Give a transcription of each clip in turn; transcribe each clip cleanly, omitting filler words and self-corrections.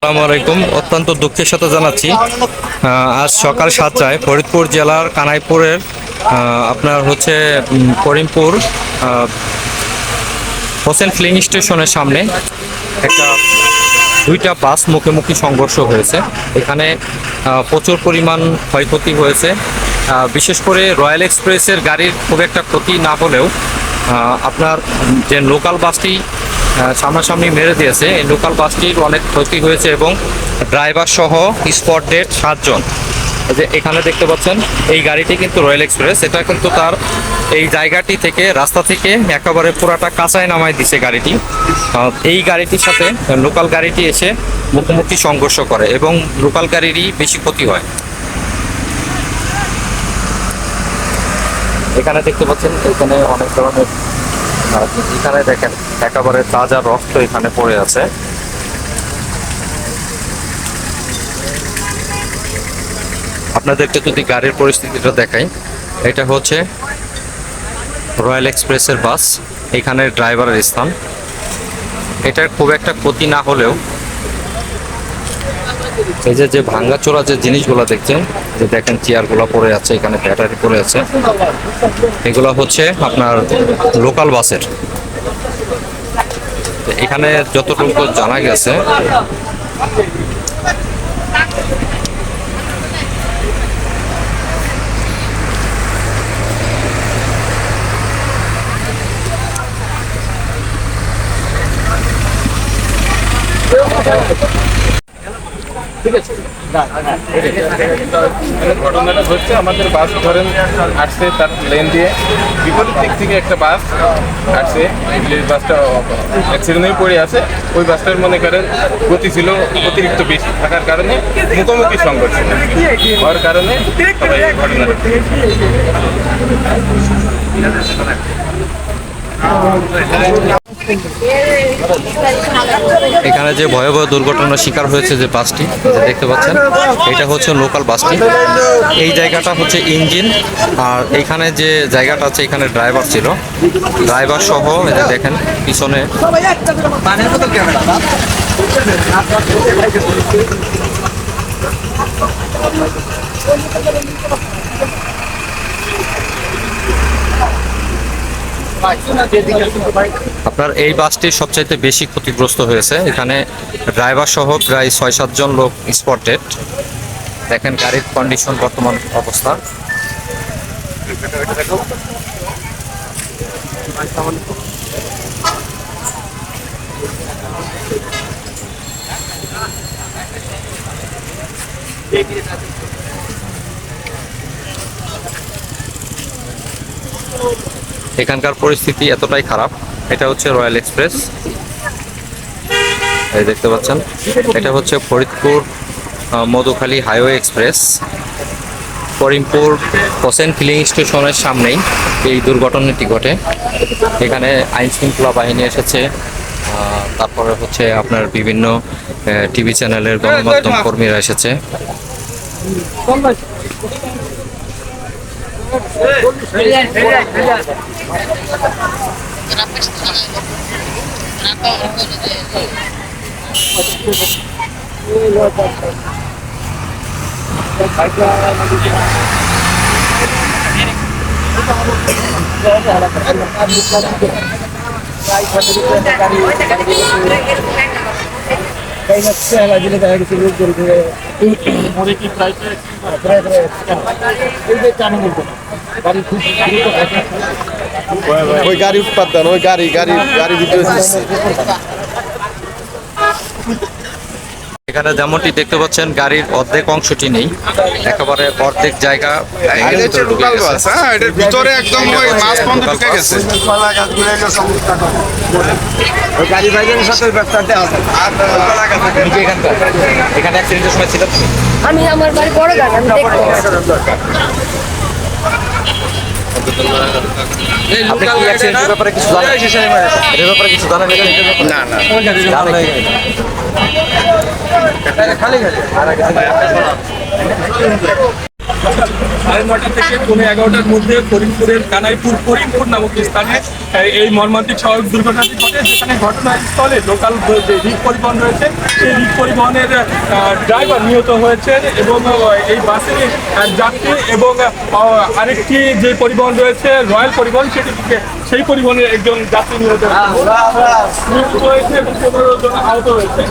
আসসালামু আলাইকুম। অত্যন্ত দুঃখের সাথে জানাচ্ছি আজ সকাল 7টায় ফরিদপুর জেলার কানাইপুরের আপনার হচ্ছে করিমপুর হোসেন ফিলিং স্টেশনের সামনে একটা দুইটা বাস মুখোমুখি সংঘর্ষ হয়েছে। এখানে প্রচুর পরিমাণ ক্ষয়ক্ষতি হয়েছে। বিশেষ করে রয়্যাল এক্সপ্রেসের গাড়ির খুব একটা ক্ষতি না হলেও আপনার যে লোকাল বাসটি সামনাসামনি মেরে দিয়েছে, এই লোকাল বাসটির অনেক ক্ষতি হয়েছে এবং ড্রাইভার সহ স্পট ডেড 7 জন। যে এখানে দেখতে পাচ্ছেন এই গাড়িটি কিন্তু রয়্যাল এক্সপ্রেস, এটা কিন্তু তার এই জায়গাটি থেকে রাস্তা থেকে একেবারে পুরাটা কাঁচায় নামায় দিছে গাড়িটি। এই গাড়িটির সাথে লোকাল গাড়িটি এসে মুখোমুখি সংঘর্ষ করে এবং লোকাল গাড়িরই বেশি ক্ষতি হয়। এখানে দেখতে পাচ্ছেন এখানে অনেক ধরনের এখানে দেখেন একেবারে তাজা রক্ত এখানে পড়ে আছে। আপনাদেরকে যদি গাড়ির পরিস্থিতিটা দেখাই, এটা হচ্ছে রয়্যাল এক্সপ্রেসের বাস, এখানে ড্রাইভারের স্থান। এটার খুব একটা ক্ষতি না হলেও এই যে ভাঙ্গাচোরা যে জিনিসগুলো দেখছেন, যে দেখেন চেয়ারগুলো পড়ে আছে, এখানে ব্যাটারি পড়ে আছে, এগুলো হচ্ছে আপনার লোকাল বাসের। এখানে যতটুকু জানা গেছে ঘটনাটা হচ্ছে আমাদের বাস ধরেন আসছে, তার লেন দিয়ে বিপরীত দিক থেকে একটা বাস আসছে, বাসটা অ্যাক্সিডেন্ট হয়ে পড়ে আছে। ওই বাসটার মনে করেন গতি ছিল অতিরিক্ত বেশি থাকার কারণে মুখোমুখি সংঘর্ষ হওয়ার কারণে সবাই ঘটনাটা। এখানে যে ভয়াবহ দুর্ঘটনার শিকার হয়েছে যে বাসটি দেখতে পাচ্ছেন, এটা হচ্ছে লোকাল বাসটি। এই জায়গাটা হচ্ছে ইঞ্জিন, আর এখানে যে জায়গাটা আছে এখানে ড্রাইভার ছিল, ড্রাইভার সহ এটা দেখেন পিছনে আপনার এই বাসটি সবচাইতে বেশি ক্ষতিগ্রস্ত হয়েছে। এখানে ড্রাইভার সহ প্রায় 6-7 জন লোক স্পটেড। দেখেন গাড়ির কন্ডিশন বর্তমান অবস্থা। এখানকার পরিস্থিতি এতটাই খারাপ। এটা হচ্ছে রয়্যাল এক্সপ্রেস, এই দেখতে পাচ্ছেন। এটা হচ্ছে Faridpur Madhukhali highway express. Karimpur Hossain filling স্টেশনের সামনেই এই দুর্ঘটনাটি ঘটে। এখানে আইন শৃঙ্খলা বাহিনী এসেছে, তারপরে হচ্ছে আপনার বিভিন্ন টিভি চ্যানেলের গণমাধ্যম কর্মীরা এসেছে। ওই গাড়ি উৎপাদন, ওই গাড়ি ভিডিও এখানে যেমনটি দেখতে পাচ্ছেন গাড়ির অর্ধেক অংশটি নেই, একেবারে অর্ধেক জায়গা ভিতরে একদম ওই মাছ বন্ধ ঢুকে গেছে। ওই গাড়ি ভাইদের সাথে ব্যবসাতে আছে। এখানে অ্যাক্সিডেন্টের সময় ছিল আমি আমার বাড়ি বড় গাড়ি আমি দেখবো। আপনি কি অ্যাক্সিডেন্টের ব্যাপারে কিছু জানেন? এর ব্যাপারে কিছু জানেন? না না খালি 9:30 থেকে 11:30টার মধ্যে করিমপুরের কানাইপুর করিমপুর নামক স্থানে এই মর্মান্তিক সড়ক দুর্ঘটনাটি ঘটে, যেখানে ঘটনাস্থলে লোকাল যে রিক পরিবহন রয়েছে সেই রিক পরিবহনের ড্রাইভার নিহত হয়েছেন এবং এই বাসের যাত্রী এবং আরেকটি যে পরিবহন রয়েছে রয়্যাল পরিবহন সেই পরিবহনের একজন যাত্রী নিহত হয়েছে এবং 15 জন আহত হয়েছে।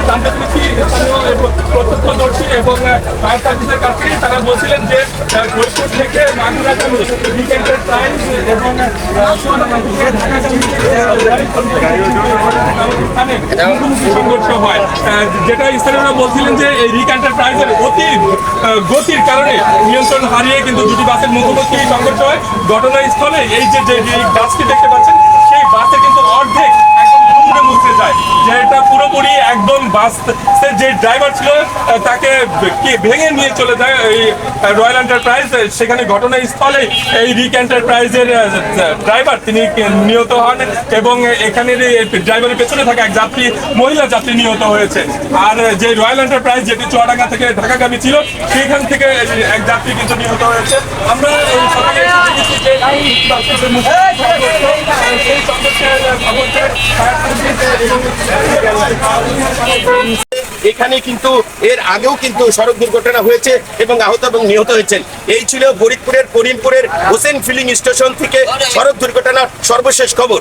জানতে পেরেছি স্থানীয় এবং প্রত্যক্ষদর্শী এবং ফায়ার সার্ভিসের কাছে, তারা বলছিলেন যে ফরিদপুর থেকে মাগুরাগামী রিক এন্টারপ্রাইজ এবং সংঘর্ষ হয়, যেটা স্থানীয়রা বলছিলেন যে এই রিক এন্টারপ্রাইজের অতি গতির কারণে নিয়ন্ত্রণ হারিয়ে কিন্তু দুটি বাসের মুখোমুখি সংঘর্ষ হয়। ঘটনাস্থলে এই যে বাসটি দেখতে পাচ্ছেন সেই বাসে কিন্তু অর্ধেক একদম দুমড়ে মুচড়ে যায়, যেটা পুরোপুরি একদম বাসের যে ড্রাইভার ছিল তাকে ভেঙে নিয়ে চলে যায় এই রয়্যাল এন্টারপ্রাইজ। সেখানে ঘটনাস্থলে এই রিক এন্টারপ্রাইজের ড্রাইভার তিনি নিহত হন এবং এখানে ড্রাইভারের পেছনে থাকা এক যাত্রী মহিলা যাত্রী নিহত হয়েছে। আর যে রয়্যাল এন্টারপ্রাইজ যেটি চুয়াডাঙ্গা থেকে ঢাকাগামী ছিল সেখান থেকে এক যাত্রী কিন্তু নিহত হয়েছে। আমরা এই সকালে দেখেছি যে সেই সংঘর্ষের খবরকে এখানে কিন্তু এর আগেও কিন্তু সড়ক দুর্ঘটনা হয়েছে এবং আহত এবং নিহত হয়েছেন। এই ছিল ফরিদপুরের করিমপুরের হোসেন ফিলিং স্টেশন থেকে সড়ক দুর্ঘটনার সর্বশেষ খবর।